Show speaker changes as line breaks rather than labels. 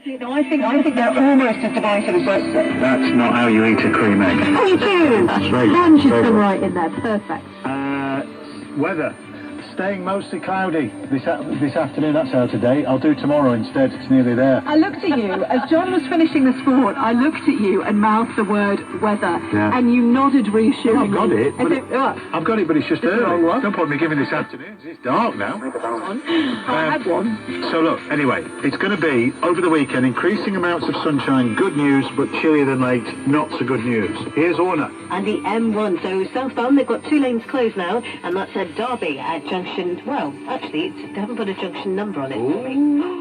No, I think they're almost as divisive as us.
That's not how you eat a cream egg.
Oh, you do?
Straight.
Punches them right in there. Perfect.
Weather. Staying mostly cloudy this afternoon. That's out today. I'll do tomorrow instead. It's nearly there.
I looked at you, as John was finishing the sport, I looked at you and mouthed the word weather, and you nodded reassuringly.
I've got it. I've got it, but it's just early.
wrong one.
Don't point me giving this afternoon. It's dark now.
I had one.
So look, anyway, it's going to be, over the weekend, increasing amounts of sunshine, good news, but chillier than late, not so good news. Here's Orna.
And the M1, so southbound, they've got 2 lanes closed now, and that's at Derby at junction, well, actually, they haven't put a junction number on it.
Ooh.